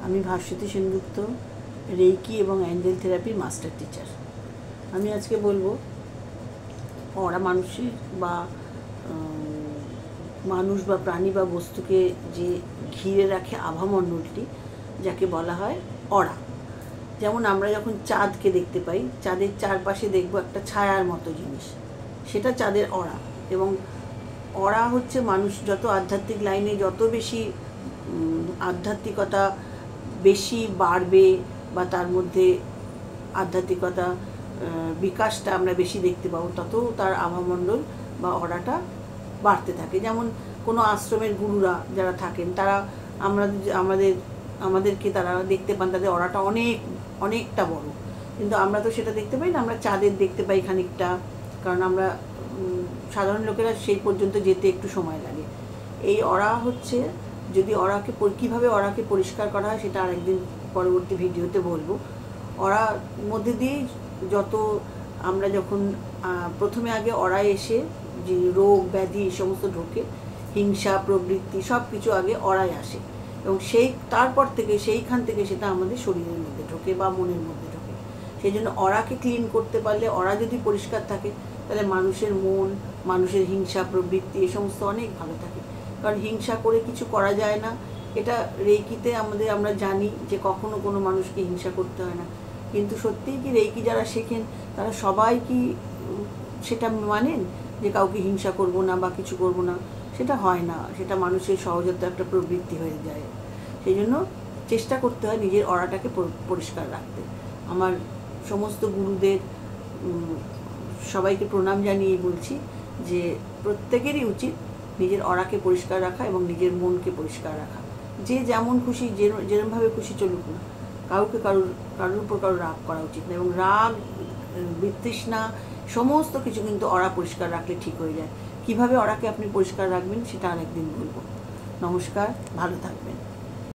আমি ভাস্বতী সেনগুপ্ত, রেইকি এবং অ্যাঞ্জেল থেরাপির মাস্টার টিচার। আমি আজকে বলবো ওরা মানুষের বা মানুষ বা প্রাণী বা বস্তুকে যে ঘিরে রাখে আভামণ্ডলটি, যাকে বলা হয় অরা। যেমন আমরা যখন চাঁদকে দেখতে পাই, চাঁদের চারপাশে দেখবো একটা ছায়ার মতো জিনিস, সেটা চাঁদের অরা। এবং অরা হচ্ছে মানুষ যত আধ্যাত্মিক লাইনে যত বেশি আধ্যাত্মিকতা বেশি বাড়বে বা তার মধ্যে আধ্যাত্মিকতা বিকাশটা আমরা বেশি দেখতে পাবো, তত তার আভামণ্ডল বা অরাটা বাড়তে থাকে। যেমন কোনো আশ্রমের গুরুরা যারা থাকেন, তারা আমাদেরকে তারা দেখতে পান, তাদের অরাটা অনেকটা বড়, কিন্তু আমরা তো সেটা দেখতে পাই না। আমরা চাঁদের দেখতে পাই খানিকটা, কারণ আমরা সাধারণ লোকেরা সেই পর্যন্ত যেতে একটু সময় লাগে। এই অরা হচ্ছে, যদি কীভাবে অরাকে পরিষ্কার করা হয় সেটা আরেকদিন পরবর্তী ভিডিওতে বলবো। অরার মধ্যে দিয়েই যত আমরা যখন প্রথমে আগে অরায় এসে যে রোগ ব্যাধি এই সমস্ত ঢোকে, হিংসা প্রবৃত্তি সব কিছু আগে অরায় আসে, এবং তারপর থেকে সেইখান থেকে সেটা আমাদের শরীরের মধ্যে ঢোকে বা মনের মধ্যে ঢোকে। সেই জন্য অরাকে ক্লিন করতে পারলে, অরা যদি পরিষ্কার থাকে, তাহলে মানুষের মন, মানুষের হিংসা প্রবৃত্তি এই সমস্ত অনেক ভালো থাকে। কারণ হিংসা করে কিছু করা যায় না, এটা রেইকিতে আমরা জানি যে কখনো কোনো মানুষকে হিংসা করতে হয় না। কিন্তু সত্যিই কি রেইকি যারা শেখেন তারা সবাই কি সেটা মানেন যে কাউকে হিংসা করব না বা কিছু করব না? সেটা হয় না, সেটা মানুষের সহজাত একটা প্রবৃত্তি হয়ে যায়। সেই জন্য চেষ্টা করতে হয় নিজের অরাটাকে পরিষ্কার রাখতে। আমার সমস্ত গুরুদের সবাইকে প্রণাম জানিয়ে বলছি যে প্রত্যেকেরই উচিত নিজের অরাকে পরিষ্কার রাখা এবং নিজের মনকে পরিষ্কার রাখা। যে যেমন খুশি, যেরমভাবে খুশি চলুক না, কারোর উপর কারোর রাগ করা উচিত না। এবং রাগ, বিতৃষ্ণা সমস্ত কিছু কিন্তু অরা পরিষ্কার রাখলে ঠিক হয়ে যায়। কিভাবে অরাকে আপনি পরিষ্কার রাখবেন সেটা আরেকদিন বলবো। নমস্কার, ভালো থাকবেন।